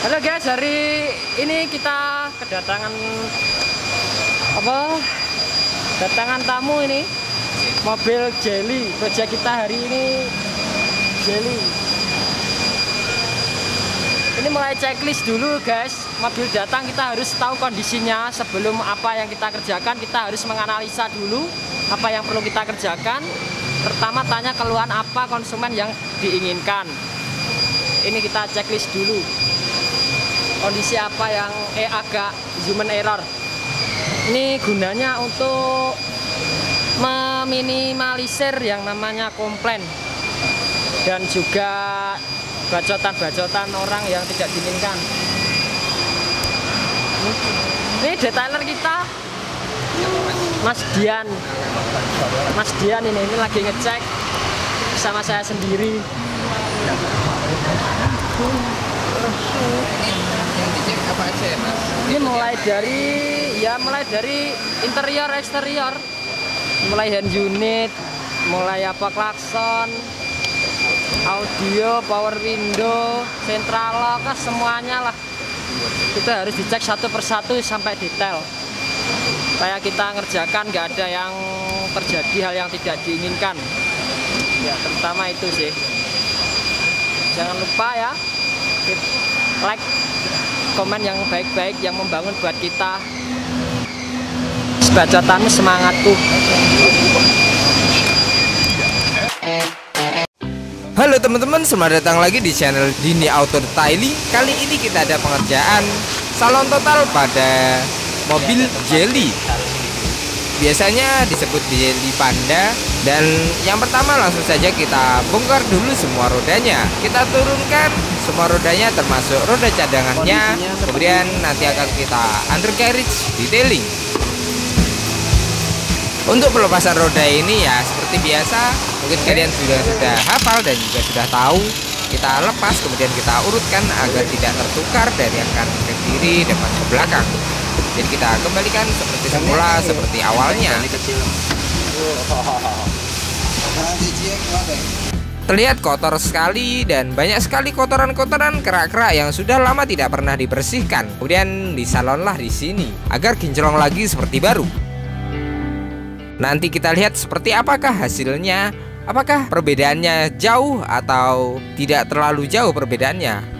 Halo guys, hari ini kita kedatangan tamu ini, mobil Jelly. Project kita hari ini Jelly. Ini mulai checklist dulu guys. Mobil datang kita harus tahu kondisinya sebelum apa yang kita kerjakan. Kita harus menganalisa dulu apa yang perlu kita kerjakan. Pertama tanya keluhan apa konsumen yang diinginkan. Ini kita checklist dulu. Kondisi apa yang agak human error. Ini gunanya untuk meminimalisir yang namanya komplain dan juga bacotan-bacotan orang yang tidak diinginkan. Ini detailer kita Mas Dian ini lagi ngecek sama saya sendiri. Yang dicek apa aja ya Mas? Ini mulai dari interior eksterior, mulai hand unit, mulai klakson, audio, power window, central lock, semuanya lah. Kita harus dicek satu persatu sampai detail supaya kita ngerjakan nggak ada yang terjadi hal yang tidak diinginkan ya, terutama itu sih. Jangan lupa ya, like, komen yang baik-baik yang membangun buat kita. Bacotanmu semangatku. Halo teman-teman, selamat datang lagi di channel Dini Auto Detailing. Kali ini kita ada pengerjaan salon total pada mobil Jelly. Biasanya disebut Jelly Panda. Dan yang pertama langsung saja kita bongkar dulu semua rodanya. Kita turunkan semua rodanya termasuk roda cadangannya. Kemudian nanti akan kita undercarriage detailing. Untuk pelepasan roda ini ya seperti biasa, mungkin kalian sudah hafal dan juga sudah tahu. Kita lepas kemudian kita urutkan agar tidak tertukar dari yang kanan ke kiri, depan ke belakang. Jadi kita kembalikan seperti semula, seperti awalnya. Terlihat kotor sekali dan banyak sekali kotoran-kotoran kerak-kerak yang sudah lama tidak pernah dibersihkan. Kemudian disalonlah di sini agar kinclong lagi seperti baru. Nanti kita lihat seperti apakah hasilnya. Apakah perbedaannya jauh atau tidak terlalu jauh perbedaannya.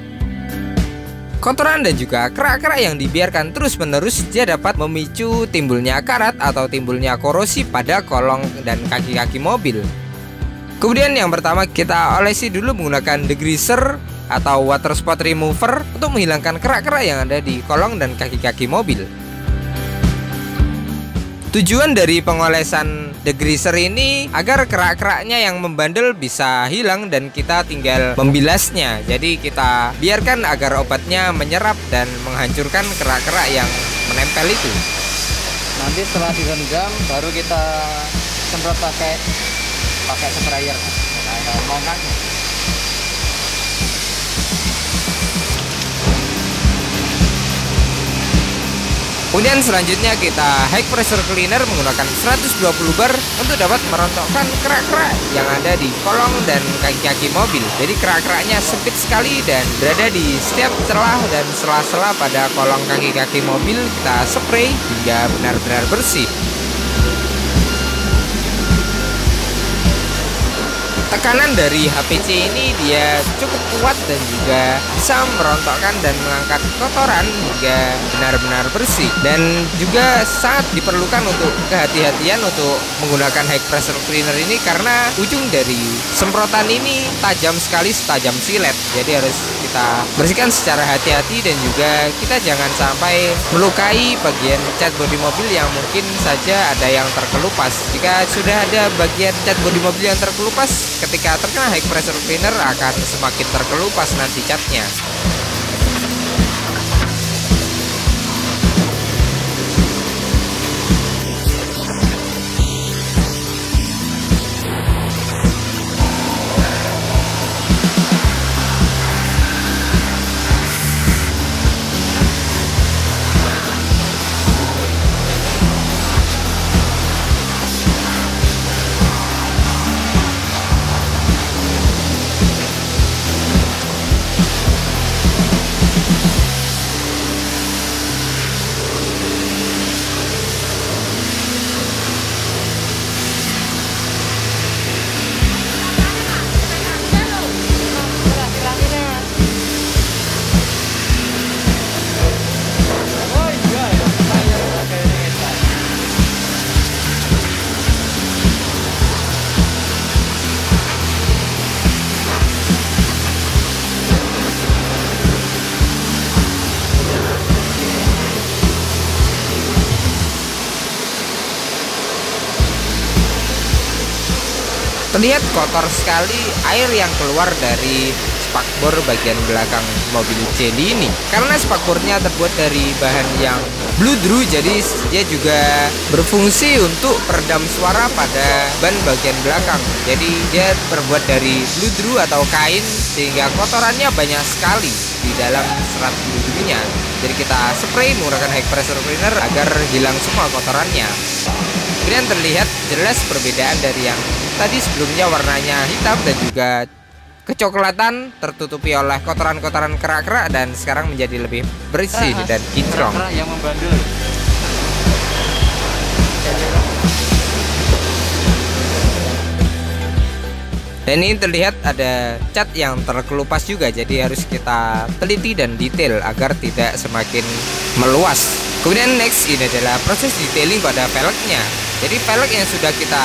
Kotoran dan juga kerak-kerak yang dibiarkan terus-menerus dia dapat memicu timbulnya karat atau timbulnya korosi pada kolong dan kaki-kaki mobil. Kemudian yang pertama kita olesi dulu menggunakan degreaser atau water spot remover untuk menghilangkan kerak-kerak yang ada di kolong dan kaki-kaki mobil. Tujuan dari pengolesan degreaser ini agar kerak-keraknya yang membandel bisa hilang dan kita tinggal membilasnya. Jadi kita biarkan agar obatnya menyerap dan menghancurkan kerak-kerak yang menempel itu. Nanti setelah direndam baru kita semprot pakai sprayer. Nah, Kemudian selanjutnya kita high pressure cleaner menggunakan 120 bar untuk dapat merontokkan kerak-kerak yang ada di kolong dan kaki-kaki mobil. Jadi kerak-keraknya sempit sekali dan berada di setiap celah dan sela-sela pada kolong kaki-kaki mobil. Kita spray hingga benar-benar bersih. Tekanan dari HPC ini dia cukup kuat dan juga bisa merontokkan dan mengangkat kotoran hingga benar-benar bersih. Dan juga sangat diperlukan untuk kehati-hatian untuk menggunakan high pressure cleaner ini karena ujung dari semprotan ini tajam sekali, setajam silet. Jadi harus kita bersihkan secara hati-hati dan juga kita jangan sampai melukai bagian cat bodi mobil yang mungkin saja ada yang terkelupas. Jika sudah ada bagian cat bodi mobil yang terkelupas, ketika terkena high pressure cleaner akan semakin terkelupas nanti catnya. Terlihat kotor sekali air yang keluar dari spakbor bagian belakang mobil Jelly ini. Karena spakbornya terbuat dari bahan yang bludru, jadi dia juga berfungsi untuk peredam suara pada ban bagian belakang. Jadi dia terbuat dari bludru atau kain, sehingga kotorannya banyak sekali di dalam serat bludrunya. Jadi kita spray menggunakan high pressure cleaner agar hilang semua kotorannya. Kemudian terlihat jelas perbedaan dari yang tadi sebelumnya warnanya hitam dan juga kecoklatan tertutupi oleh kotoran-kotoran kerak-kerak, dan sekarang menjadi lebih bersih dan kinclong. Kerak-kerak yang membandel. Dan ini terlihat ada cat yang terkelupas juga, jadi harus kita teliti dan detail agar tidak semakin meluas. Kemudian next ini adalah proses detailing pada velgnya. Jadi velg yang sudah kita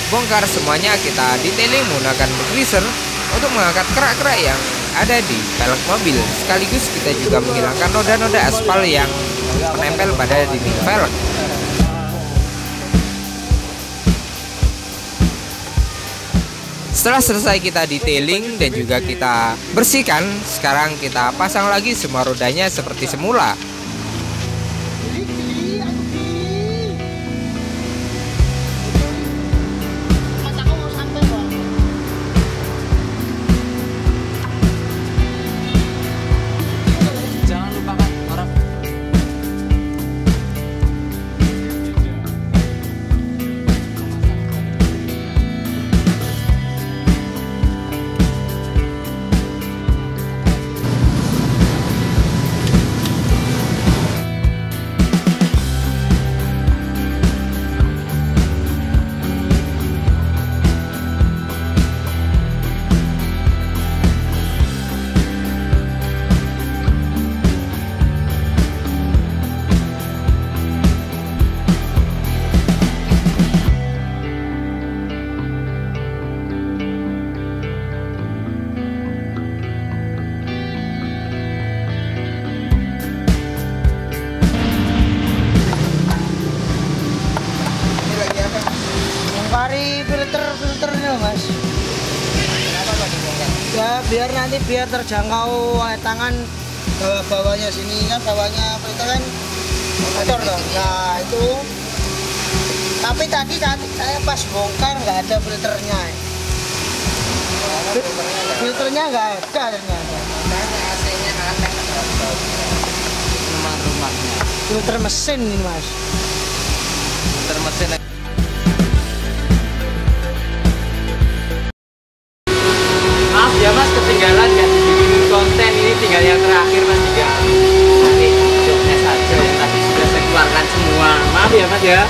bongkar semuanya kita detailing menggunakan greaser untuk mengangkat kerak-kerak yang ada di velg mobil. Sekaligus kita juga menghilangkan noda-noda aspal yang menempel pada dinding velg. Setelah selesai kita detailing dan juga kita bersihkan, sekarang kita pasang lagi semua rodanya seperti semula. filternya mas. Ya biar nanti biar terjangkau tangan bawahnya sini kan, bawahnya filter kan bocor dong. Nah itu. Tapi tadi saya pas bongkar nggak ada filternya. Filternya nggak ada ternyata. AC-nya aneh. Rumah-rumahnya. Filter mesin ini mas. Filter mesin. Maaf ya mas, ketinggalan nggak dibikin konten ini, tinggal yang terakhir mas, tinggal nanti joknya saja yang tadi sudah saya keluarkan semua. Maaf ya mas ya.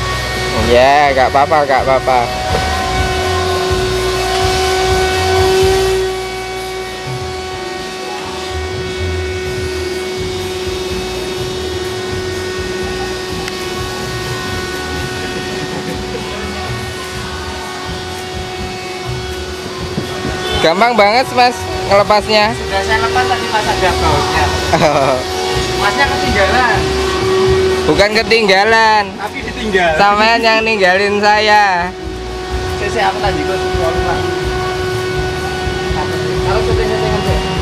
Ya, nggak apa-apa, nggak apa-apa. Gampang banget mas ngelepasnya. Sudah saya lepas tadi mas, ada bautnya. Masnya ketinggalan. Bukan ketinggalan, Tapi ditinggal. sampean yang ninggalin saya. Saya apa tadi kok rumah. Kalau setting-setting aja.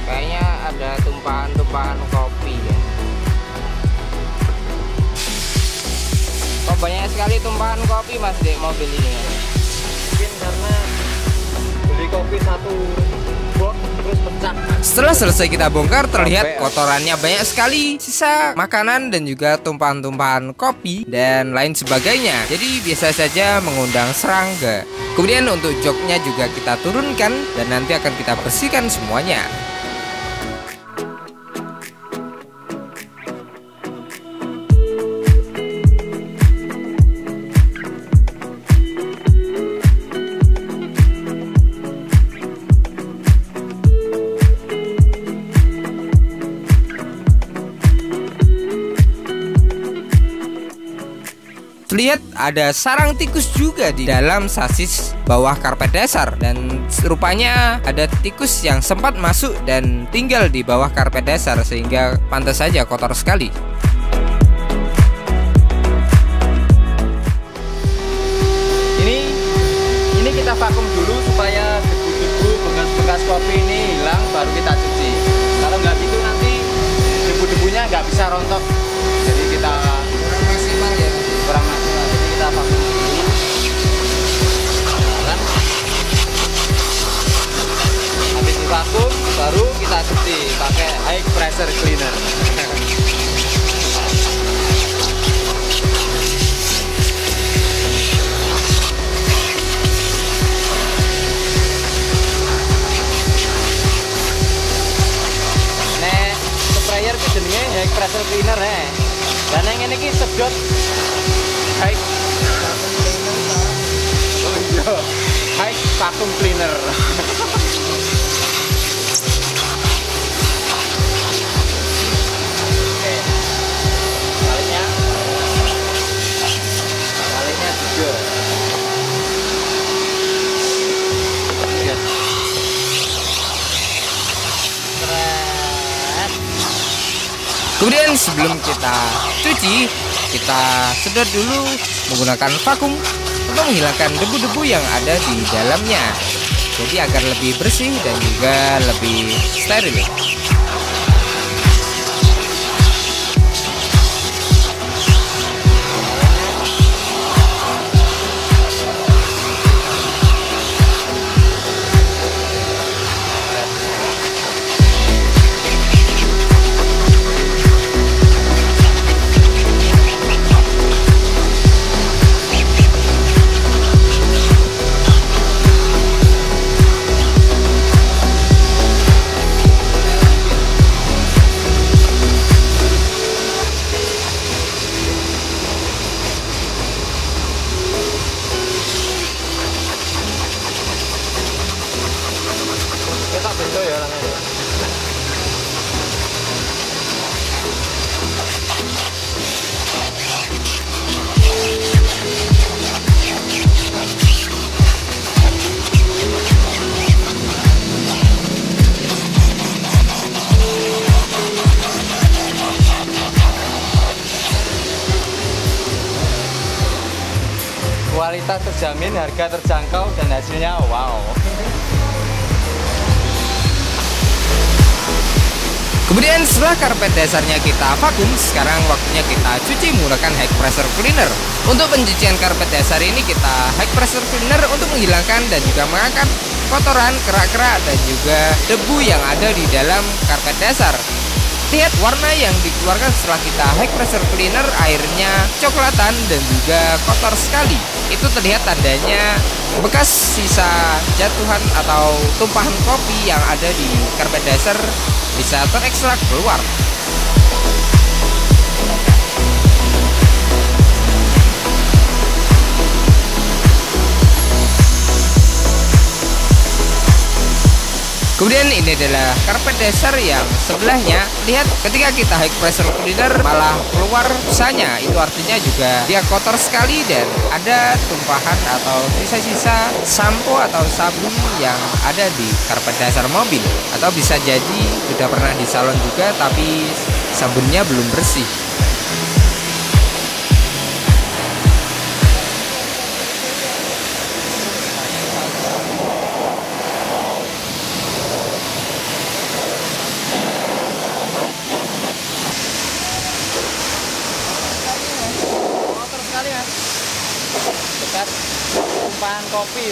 Kayaknya ada tumpahan-tumpahan kopi ya. Kok banyak sekali tumpahan kopi mas di mobil ini ya? Mungkin karena beli kopi satu box terus pecah. Setelah selesai kita bongkar, terlihat kotorannya banyak sekali, sisa makanan dan juga tumpahan-tumpahan kopi dan lain sebagainya. Jadi biasa saja mengundang serangga. Kemudian untuk joknya juga kita turunkan dan nanti akan kita bersihkan semuanya. lihat ada sarang tikus juga di dalam sasis bawah karpet dasar, dan rupanya ada tikus yang sempat masuk dan tinggal di bawah karpet dasar sehingga pantas saja kotor sekali. Ini kita vakum dulu supaya debu-debu bekas kopi ini hilang, baru kita cuci. Kalau nggak gitu nanti debu-debunya nggak bisa rontok, jadi kita Kurang maksimal ya. kurang maksimal. Jadi kita vakum dulu. Kan? Habis divakum baru kita cuci pakai high pressure cleaner. Sprayer ke jenenge high pressure cleaner ya. Dan yang ini ki sedot high high vacuum cleaner. Oke. Baliknya juga. Kemudian sebelum kita cuci, kita sedot dulu menggunakan vakum untuk menghilangkan debu-debu yang ada di dalamnya. Jadi agar lebih bersih dan juga lebih steril. Kita bentuk ya orangnya. Kualitas terjamin, harga terjangkau, dan hasilnya wow. Kemudian setelah karpet dasarnya kita vakum, sekarang waktunya kita cuci menggunakan high pressure cleaner. Untuk pencucian karpet dasar ini kita high pressure cleaner untuk menghilangkan dan juga mengangkat kotoran, kerak-kerak, dan juga debu yang ada di dalam karpet dasar. Lihat warna yang dikeluarkan setelah kita high pressure cleaner, airnya coklatan dan juga kotor sekali. Itu terlihat tandanya bekas sisa jatuhan atau tumpahan kopi yang ada di karpet dasar bisa terekstrak keluar. Kemudian ini adalah karpet dasar yang sebelahnya. Lihat ketika kita high pressure cleaner malah keluar busanya. Itu artinya juga dia kotor sekali dan ada tumpahan atau sisa-sisa sampo atau sabun yang ada di karpet dasar mobil. Atau bisa jadi sudah pernah di salon juga tapi sabunnya belum bersih. Bekas tumpahan kopi.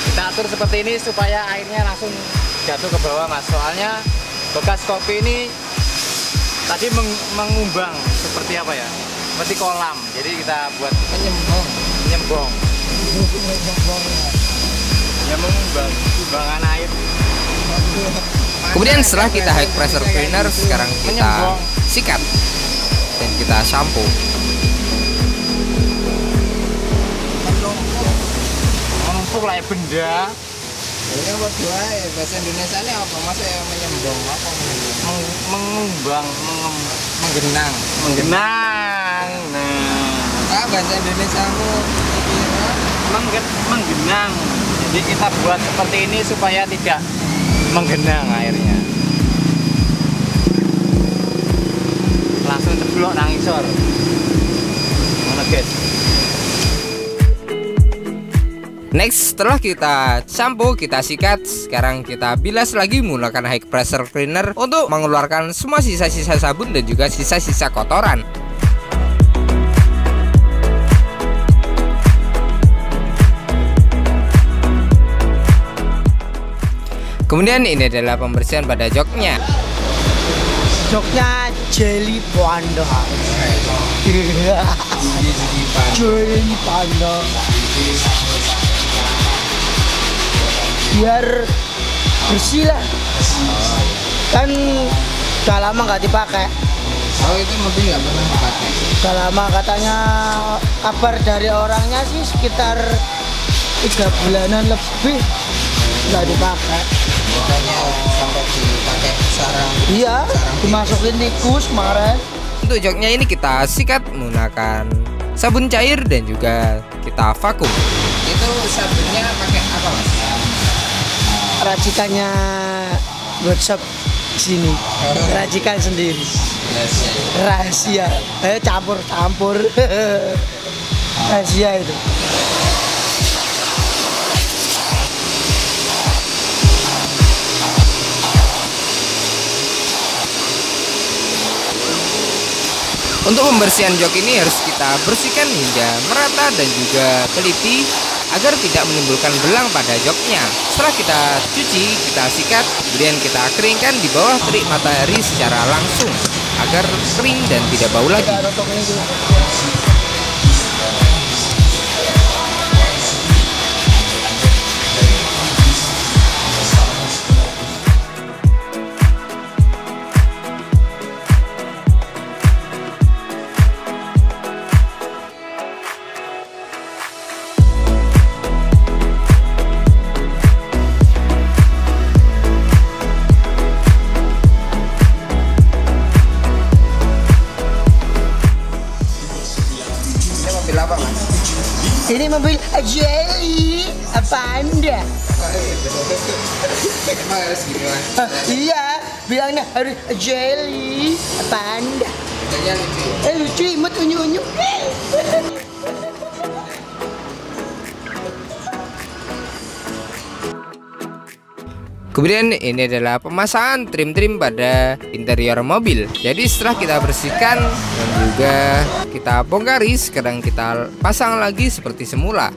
Kita atur seperti ini supaya airnya langsung jatuh ke bawah, Mas. Soalnya bekas kopi ini tadi mengumbang seperti apa ya? Seperti kolam. Jadi kita buat menyembong. Ya mengumbang, timbangan air. Kemudian setelah kita high pressure cleaner, sekarang kita sikat dan kita shampoo. Menumpuk lah ya benda. Ini berdua ya bahasa Indonesia ini apa? Masa yang menyembong apa? Mengumbang, Menggenang. menggenang. Nah, Bahasa Indonesiamu menggenang. Jadi kita buat seperti ini supaya tidak menggenang airnya. Langsung ceblok nang isor. Ngono, guys. Next, setelah kita shampoo, kita sikat, sekarang kita bilas lagi menggunakan high pressure cleaner untuk mengeluarkan semua sisa-sisa sabun dan juga sisa-sisa kotoran. Kemudian ini adalah pembersihan pada joknya. Joknya jelly panda. Jelly panda. Biar bersih lah. Kan udah lama nggak dipakai. Oh, itu mobil nggak pernah dipakai. Udah lama, katanya kabar dari orangnya sih sekitar 3 bulanan lebih nggak dipakai. Biasanya sampai dipakai sarang. Iya, dimasukin tikus kemarin. Untuk joknya ini kita sikat menggunakan sabun cair dan juga kita vakum. Itu sabunnya pakai apa, Mas? Racikannya WhatsApp sini. Racikan sendiri. Rahasia. Campur. Rahasia itu. Untuk pembersihan jok ini harus kita bersihkan hingga merata dan juga teliti agar tidak menimbulkan belang pada joknya. Setelah kita cuci, kita sikat, kemudian kita keringkan di bawah terik matahari secara langsung agar kering dan tidak bau lagi. Ini mobil jelly apa Anda? Emang harus gini, Mas? Iya, bilangnya harus jelly apa Anda? Lucu, imut unyu-unyu. Kemudian ini adalah pemasangan trim-trim pada interior mobil. Jadi setelah kita bersihkan dan juga kita bongkari, sekarang kita pasang lagi seperti semula.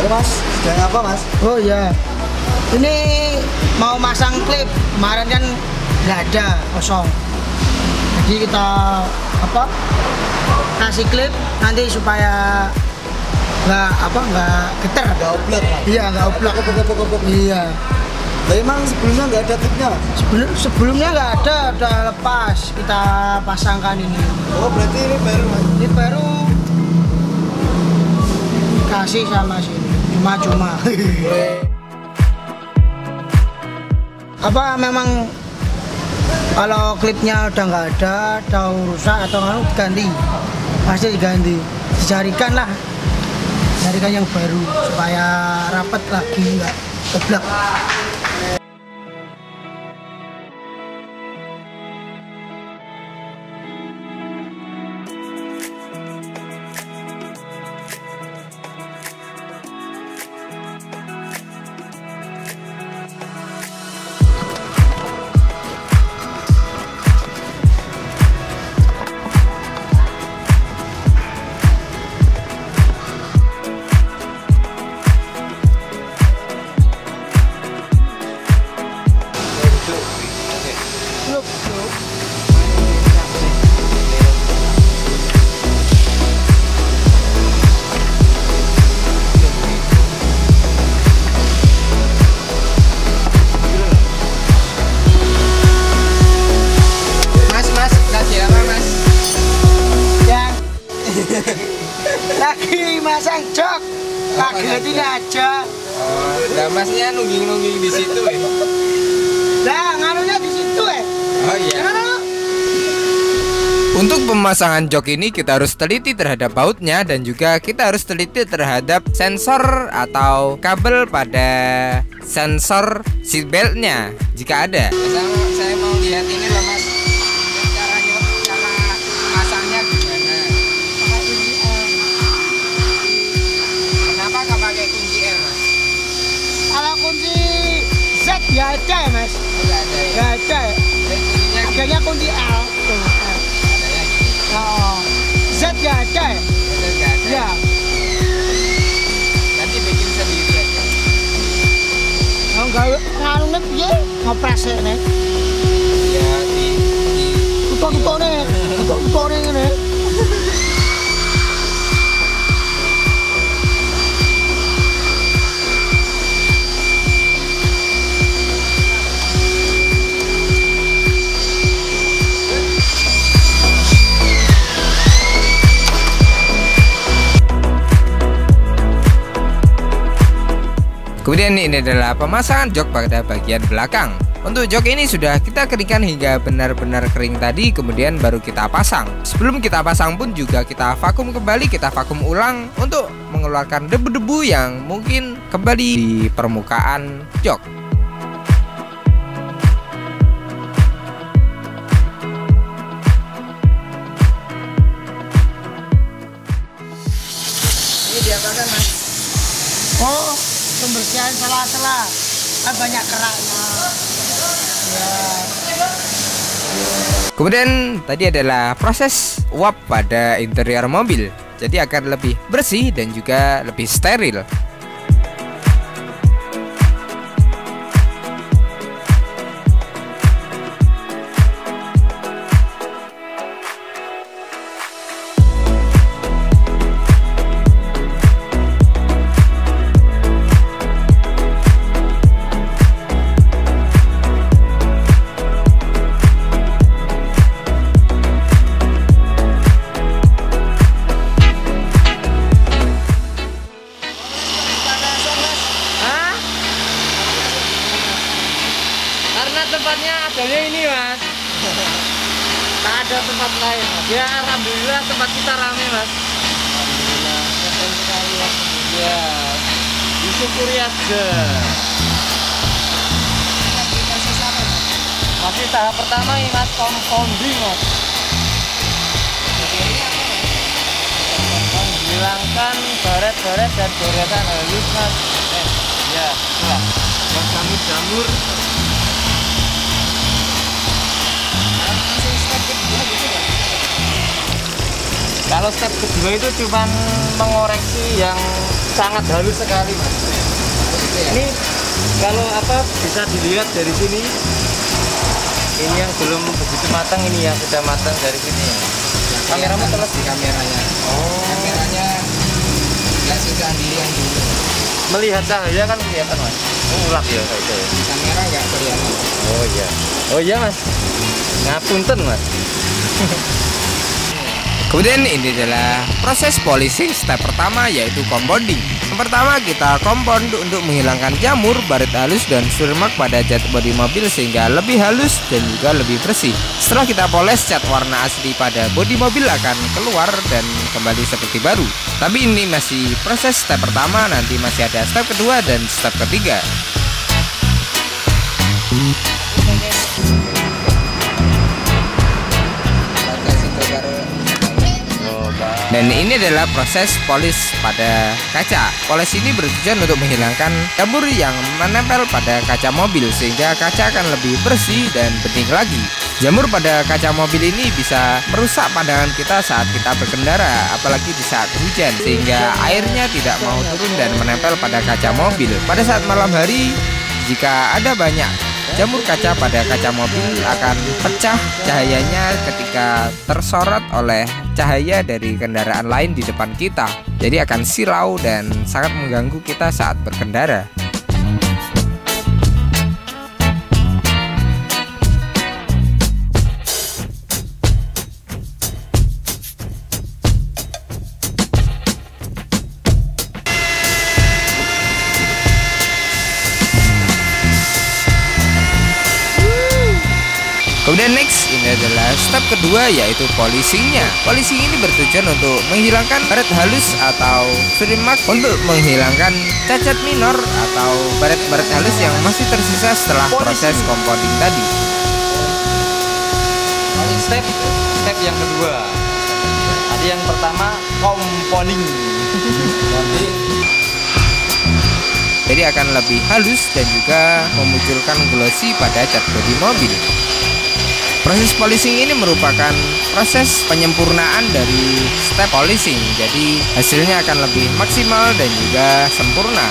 Mas, sedang apa Mas? Oh iya, ini mau masang klip, kemarin kan nggak ada, kosong. Jadi kita kasih klip nanti supaya nggak geter. Nggak oblak. Iya, nggak oblak. Iya. Nah, emang sebelumnya nggak ada klipnya? Sebelumnya nggak ada, udah lepas kita pasangkan ini. Oh, berarti ini baru Mas? Ini baru kasih sama sini. Cuma memang kalau klipnya udah nggak ada atau rusak atau ganti, pasti diganti, dicarikan yang baru supaya rapat lagi, nggak geblak. sini aja. Nah, masnya nungging-nungging di situ ya. Lah, ngaruhnya di situ ya. Oh iya. Kenapa? Untuk pemasangan jok ini kita harus teliti terhadap bautnya dan juga kita harus teliti terhadap sensor atau kabel pada sensor seatbeltnya jika ada. Saya mau lihat ini loh mas, cara pasangnya gimana? Kenapa nggak pakai kunci L mas? Kalau kunci Z ya ada ya mas. Nggak ada ya. Nggak ada. Kuncinya Adanya kunci L. Tuh, L. Oh, Z ya ada ya. nggak ada. Ya. Nanti bikin sendiri aja. Oh, enggak ngalungnya piye? Ngopres nek. Ya di Tutuk-tutune. Tutuk-tutune ngene. Kemudian ini adalah pemasangan jok pada bagian belakang. Untuk jok ini sudah kita keringkan hingga benar-benar kering tadi, kemudian baru kita pasang. Sebelum kita pasang pun juga kita vakum kembali, kita vakum ulang untuk mengeluarkan debu-debu yang mungkin kembali di permukaan jok. Ini diapakan mas? Oh, pembersihan sela-sela. Kan banyak keraknya. Ya. Kemudian tadi adalah proses uap pada interior mobil. Jadi akan lebih bersih dan juga lebih steril. Karena tempatnya adanya ini mas, tak ada tempat lain mas. Ya alhamdulillah tempat kita rame mas. Alhamdulillah, keren sekali mas. Ya, disyukuri aja. Masih tahap pertama ini mas, compounding mas. Menghilangkan baret-baret dan goresan halus mas. Ya, itulah. Buat jamur-jamur. Kalau step kedua itu cuma mengoreksi yang sangat halus sekali mas. Ini kalau apa bisa dilihat dari sini. Ini yang belum begitu matang, ini yang sudah matang dari sini. Kameramu terus di kameranya. Oh. Kameranya nggak sudah dilihat dulu. Melihat cahaya kan kelihatan mas. Ulap ya kayak itu. Di kamera nggak kelihatan. Oh iya. Oh iya mas. Ngapunten mas. Kemudian ini adalah proses polishing step pertama, yaitu compounding. Yang pertama kita compound untuk menghilangkan jamur, baret halus dan surmak pada cat bodi mobil sehingga lebih halus dan juga lebih bersih. Setelah kita poles, cat warna asli pada bodi mobil akan keluar dan kembali seperti baru. Tapi ini masih proses step pertama, nanti masih ada step kedua dan step ketiga. Dan ini adalah proses polis pada kaca. Polis ini bertujuan untuk menghilangkan jamur yang menempel pada kaca mobil sehingga kaca akan lebih bersih dan bening lagi. Jamur pada kaca mobil ini bisa merusak pandangan kita saat kita berkendara, apalagi di saat hujan, sehingga airnya tidak mau turun dan menempel pada kaca mobil. Pada saat malam hari, jika ada banyak jamur kaca pada kaca mobil akan pecah cahayanya ketika tersorot oleh cahaya dari kendaraan lain di depan kita. Jadi akan silau dan sangat mengganggu kita saat berkendara. Kemudian next, ini adalah step kedua, yaitu polishingnya. Polishing ini bertujuan untuk menghilangkan baret halus atau trim mark, untuk menghilangkan cacat minor atau baret-baret halus yang masih tersisa setelah proses compounding tadi. Step yang kedua. Tadi yang pertama compounding. Jadi akan lebih halus dan juga memunculkan glossy pada cat bodi mobil. Proses polishing ini merupakan proses penyempurnaan dari step polishing. Jadi hasilnya akan lebih maksimal dan juga sempurna.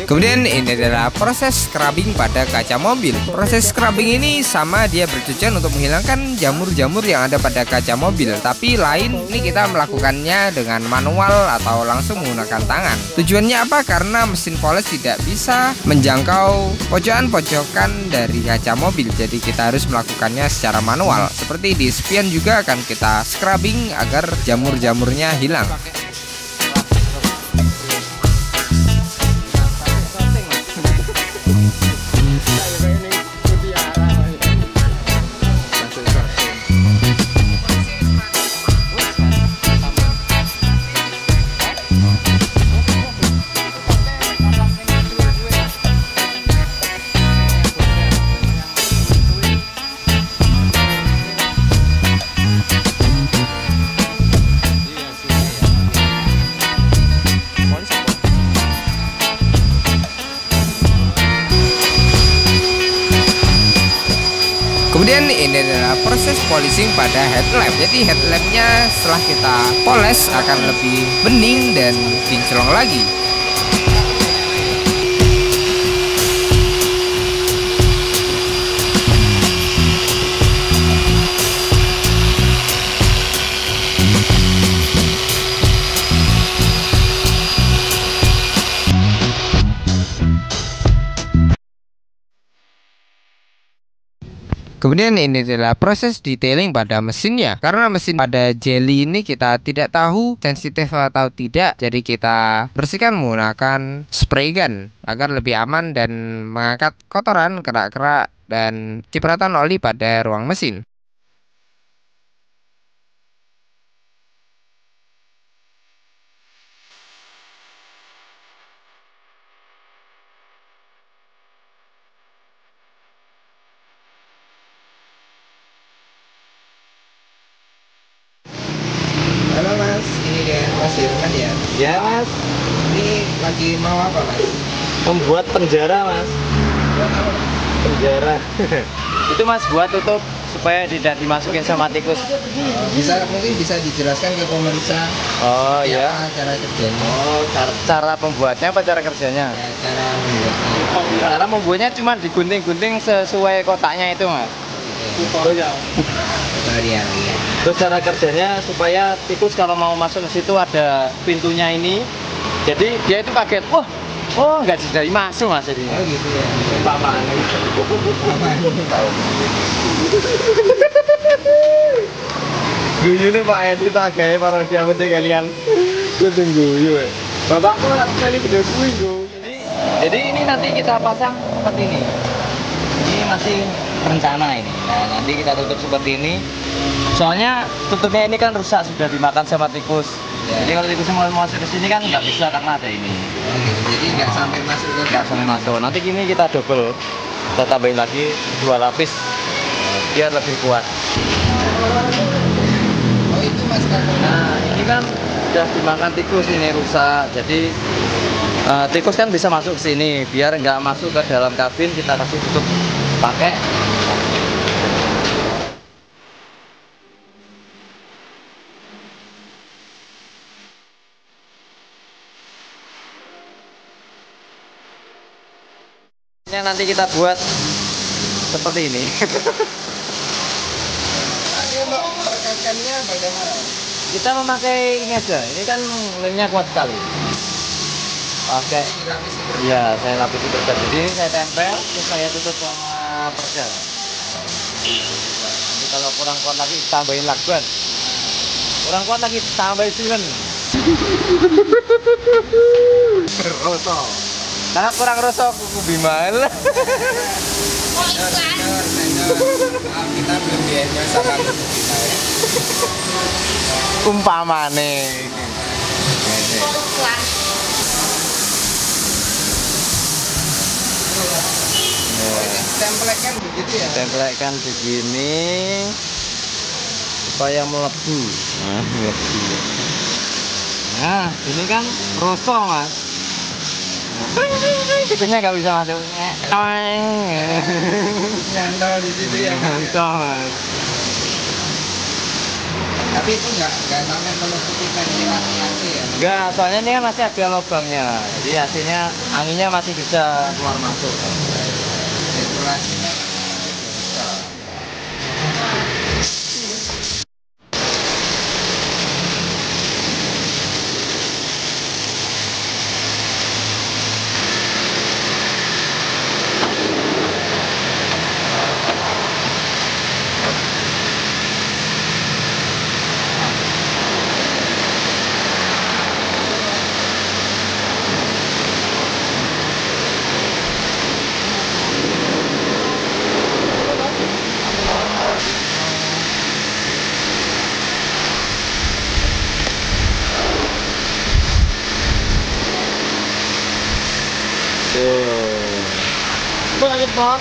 Kemudian ini adalah proses scrubbing pada kaca mobil. Proses scrubbing ini sama, dia bertujuan untuk menghilangkan jamur-jamur yang ada pada kaca mobil. Tapi lain, ini kita melakukannya dengan manual atau langsung menggunakan tangan. Tujuannya apa? Karena mesin polish tidak bisa menjangkau pojokan-pojokan dari kaca mobil. Jadi kita harus melakukannya secara manual. Seperti di spion juga akan kita scrubbing agar jamur-jamurnya hilang. Kemudian ini adalah proses polishing pada headlamp. Jadi headlampnya setelah kita poles akan lebih bening dan kinclong lagi. Kemudian ini adalah proses detailing pada mesinnya. Karena mesin pada jelly ini kita tidak tahu sensitif atau tidak, jadi kita bersihkan menggunakan spray gun agar lebih aman dan mengangkat kotoran, kerak-kerak, dan cipratan oli pada ruang mesin. Halo Mas, ini dengan Mas Irman ya? Ya Mas, Ini lagi mau apa Mas? membuat penjara Mas. Penjara. Itu Mas buat tutup supaya tidak dimasukin sama tikus. Mungkin bisa dijelaskan ke pemirsa. Oh iya. Cara kerjanya. Oh, cara pembuatnya apa cara kerjanya? Ya, cara membuatnya. Cara membuatnya cuma digunting-gunting sesuai kotaknya itu Mas. Varian ya. Terus cara kerjanya supaya tikus kalau mau masuk ke situ ada pintunya ini. Jadi dia itu kaget, oh nggak jadi masuk Mas jadi. Oh gitu ya. Apaan? Guyu nih Pak Edi tak kayak para dia penting kalian. Gue tunggu ya. Bapakku kali video gue. Jadi ini nanti kita pasang seperti ini. Ini masih rencana ini. Nah, nanti kita tutup seperti ini. Soalnya tutupnya ini kan rusak, sudah dimakan sama tikus. Ya. Jadi kalau tikusnya mau masuk ke sini kan nggak bisa karena ada ini. Oh gitu. Jadi nggak sampai masuk ke. Nggak sampai masuk. Nanti gini kita double. Kita tambahin lagi 2 lapis biar lebih kuat. Oh itu Mas kartonnya. Nah ini kan sudah dimakan tikus, ini rusak. Jadi tikus kan bisa masuk ke sini. Biar nggak masuk ke dalam kabin, kita kasih tutup pakai. nanti kita buat seperti ini. Perkaitkannya bagaimana? Kita memakai ini aja. Ini kan lemnya kuat sekali. Oke. Iya, saya lapisi perca. Jadi saya tempel, terus saya tutup sama perca. Nanti kalau kurang kuat lagi tambahin lakban. Kurang kuat lagi tambahin silen. Roso. Karena kurang roso kuku bimal. Kita belum biayanya sama kita ya. Umpamane. Tempelkan begitu ya. Tempelkan begini supaya melebu. Nah, melebu. Nah, ini kan rosong, Mas. Tipenya nggak bisa masuk. Nyantol di situ ya. Nyantol, Mas. Tapi itu nggak sampai menutupi ventilasi ya. Enggak, soalnya ini kan masih ada lubangnya. Jadi hasilnya anginnya masih bisa keluar masuk. Ventilasinya Boleh Pak.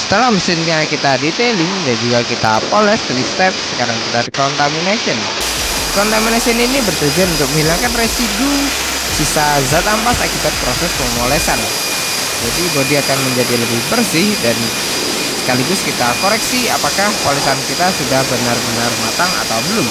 Setelah mesinnya kita detailing dan juga kita poles 3 step, sekarang kita decontamination. Contamination ini bertujuan untuk menghilangkan residu sisa zat ampas akibat proses pemolesan. Jadi bodi akan menjadi lebih bersih dan sekaligus kita koreksi apakah polesan kita sudah benar-benar matang atau belum.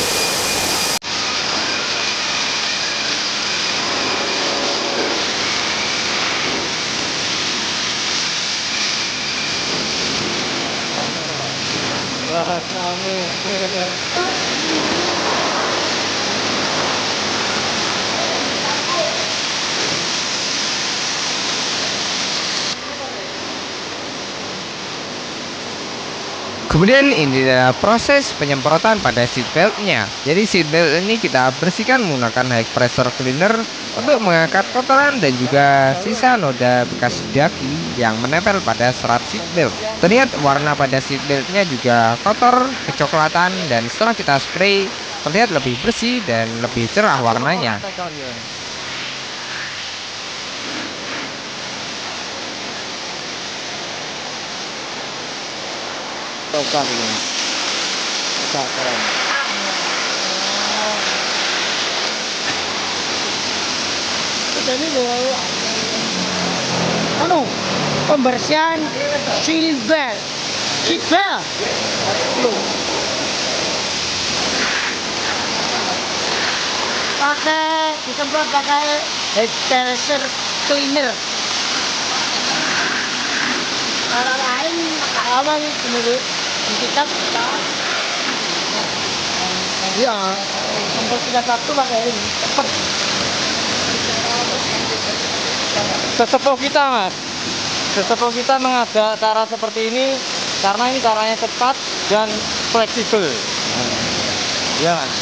Kemudian ini adalah proses penyemprotan pada seat beltnya. Jadi seat belt ini kita bersihkan menggunakan high pressure cleaner untuk mengangkat kotoran dan juga sisa noda bekas daki yang menempel pada serat seat belt. Terlihat warna pada seat beltnya juga kotor, kecoklatan, dan setelah kita spray terlihat lebih bersih dan lebih cerah warnanya. Jadi pembersihan seat belt. Disemprot pakai high pressure cleaner. Orang lain aman menurut kita. Ya. Untuk kita satu pakai ini cepet. Sesepuh kita mas, sesepuh kita mengajak cara seperti ini karena ini caranya cepat dan fleksibel. Iya mas.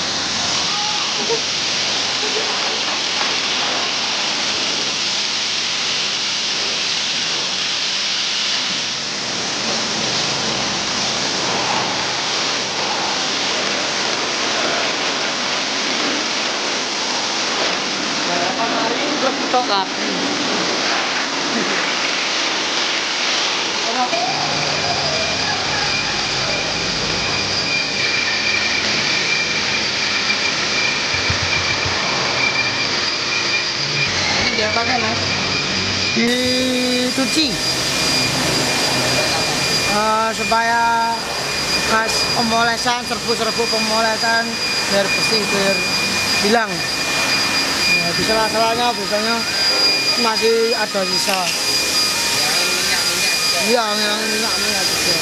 Tokat. Ini diapakan mas? Dicuci supaya bekas pemolesan, serbu-serbu pemolesan biar bersih, biar hilang. Nah, di sela-selanya biasanya masih ada sisa. Iya, minyak juga.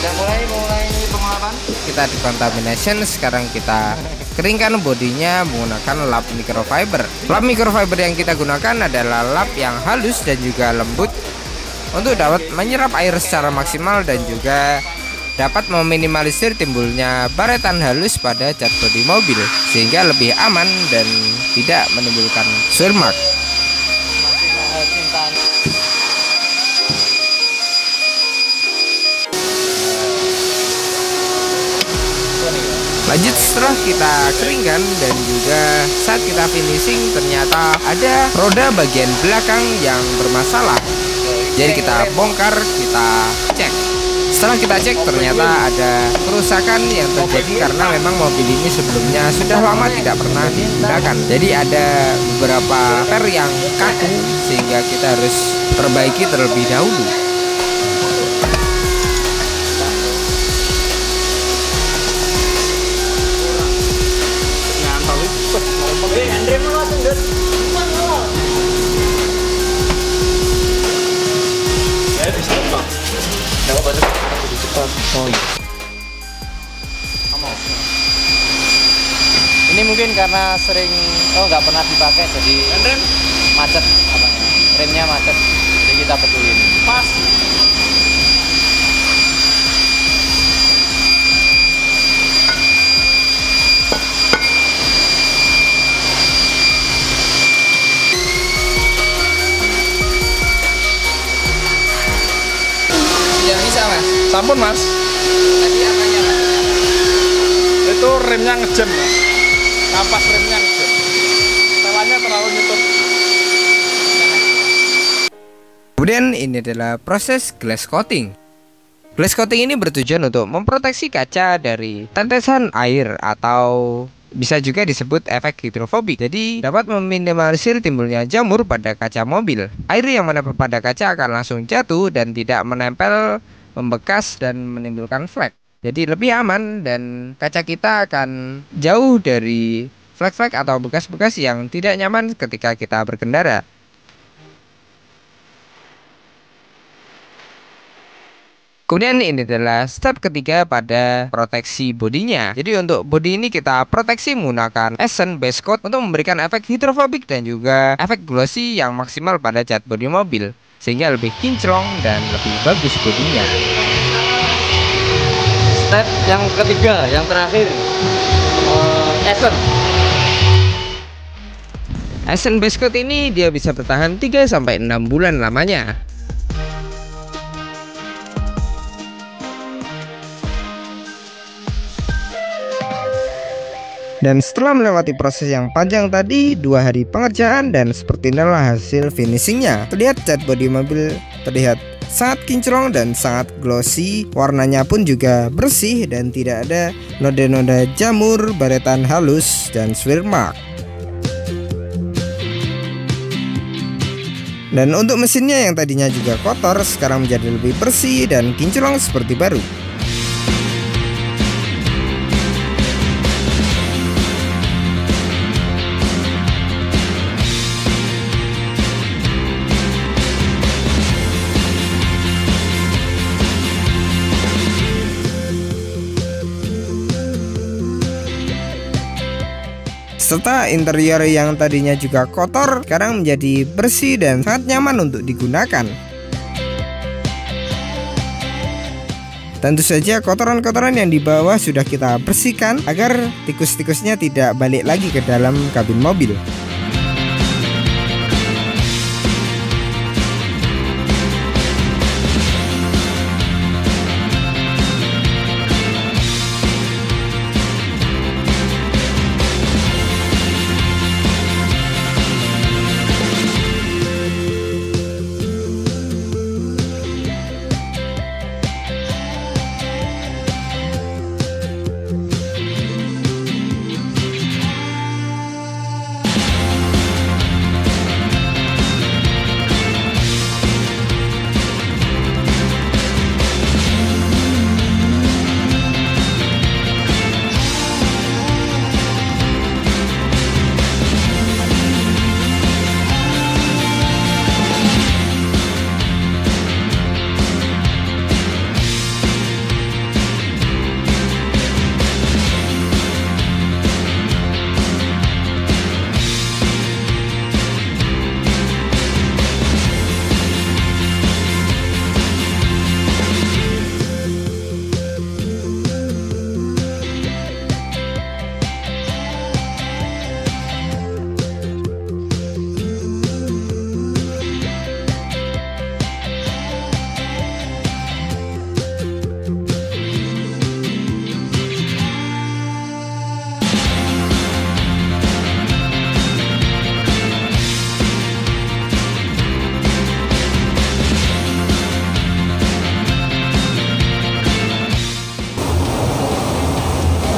Udah mulai pengolahan. Kita decontamination, sekarang kita keringkan bodinya menggunakan lap microfiber. Lap microfiber yang kita gunakan adalah lap yang halus dan juga lembut untuk dapat menyerap air secara maksimal dan juga dapat meminimalisir timbulnya baretan halus pada cat bodi mobil sehingga lebih aman dan tidak menimbulkan swear mark. Masih mahal cintanya. Lanjut, setelah kita keringkan dan juga saat kita finishing ternyata ada roda bagian belakang yang bermasalah. Jadi kita bongkar, kita cek. Setelah kita cek ternyata ada kerusakan yang terjadi karena memang mobil ini sebelumnya sudah lama tidak pernah digunakan. Jadi ada beberapa per yang kaku sehingga kita harus perbaiki terlebih dahulu. Ini mungkin karena sering nggak pernah dipakai jadi macet remnya macet, jadi kita betulin. Pas. Tidak bisa mas. Sampun mas, Tadi apanya mas? itu remnya ngejam mas. Kampas remnya ngejam. Setelannya terlalu nyetut. Kemudian ini adalah proses glass coating. Glass coating ini bertujuan untuk memproteksi kaca dari tetesan air atau bisa juga disebut efek hidrofobik. Jadi dapat meminimalisir timbulnya jamur pada kaca mobil. Air yang menempel pada kaca akan langsung jatuh dan tidak menempel, membekas dan menimbulkan flek. Jadi lebih aman dan kaca kita akan jauh dari flek-flek atau bekas-bekas yang tidak nyaman ketika kita berkendara. Kemudian ini adalah step ketiga pada proteksi bodinya. Jadi untuk bodi ini kita proteksi menggunakan Essence Base Coat untuk memberikan efek hidrofobik dan juga efek glossy yang maksimal pada cat bodi mobil sehingga lebih kinclong dan lebih bagus bodinya. Step yang ketiga, yang terakhir, Essence Base Coat ini dia bisa bertahan 3-6 bulan lamanya. Dan setelah melewati proses yang panjang tadi, 2 hari pengerjaan, dan seperti inilah hasil finishingnya. Terlihat cat bodi mobil terlihat sangat kinclong dan sangat glossy. Warnanya pun juga bersih dan tidak ada noda-noda jamur, baretan halus, dan swear mark. Dan untuk mesinnya yang tadinya juga kotor, sekarang menjadi lebih bersih dan kinclong seperti baru. Serta interior yang tadinya juga kotor sekarang menjadi bersih dan sangat nyaman untuk digunakan. Tentu saja kotoran-kotoran yang di bawah sudah kita bersihkan agar tikus-tikusnya tidak balik lagi ke dalam kabin mobil.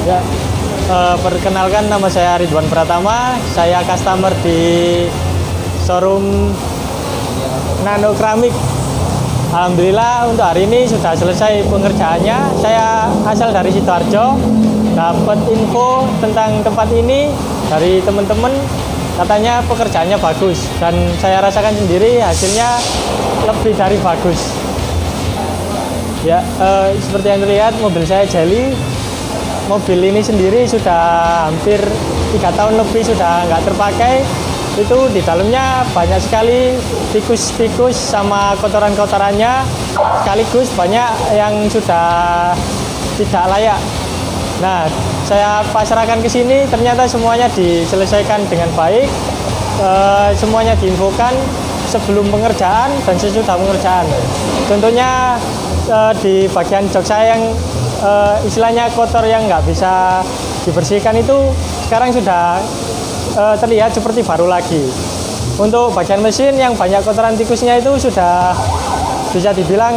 Ya, perkenalkan nama saya Ridwan Pratama, saya customer di showroom Nano Keramik. Alhamdulillah untuk hari ini sudah selesai pengerjaannya. Saya asal dari Sidoarjo, dapat info tentang tempat ini dari teman-teman, katanya pekerjaannya bagus dan saya rasakan sendiri hasilnya lebih dari bagus. Ya, seperti yang terlihat mobil saya Jelly. Mobil ini sendiri sudah hampir 3 tahun lebih sudah nggak terpakai. Itu di dalamnya banyak sekali tikus-tikus sama kotoran-kotorannya, sekaligus banyak yang sudah tidak layak. Nah, saya pasrahkan ke sini, ternyata semuanya diselesaikan dengan baik. Semuanya diinfokan sebelum pengerjaan dan sesudah pengerjaan. Contohnya di bagian jok saya yang istilahnya kotor yang nggak bisa dibersihkan itu sekarang sudah terlihat seperti baru lagi. Untuk bagian mesin yang banyak kotoran tikusnya itu sudah bisa dibilang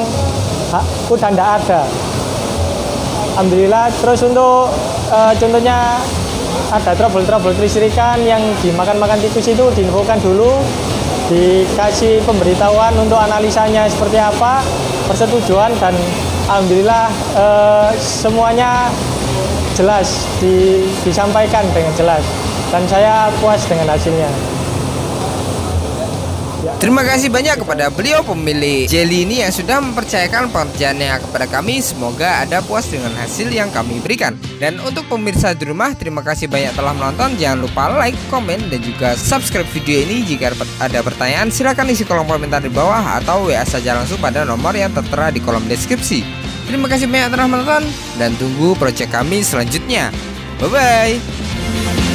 udah nggak ada. Alhamdulillah. Terus untuk contohnya ada trouble kelistrikan yang dimakan tikus itu diinfokan dulu, dikasih pemberitahuan untuk analisanya seperti apa, persetujuan, dan alhamdulillah semuanya jelas disampaikan dengan jelas dan saya puas dengan hasilnya. Terima kasih banyak kepada beliau pemilik Jelly ini yang sudah mempercayakan pekerjaannya kepada kami. Semoga Anda puas dengan hasil yang kami berikan. Dan untuk pemirsa di rumah, terima kasih banyak telah menonton. Jangan lupa like, komen, dan juga subscribe video ini. Jika ada pertanyaan, silahkan isi kolom komentar di bawah atau WA saja langsung pada nomor yang tertera di kolom deskripsi. Terima kasih banyak telah menonton dan tunggu proyek kami selanjutnya. Bye-bye.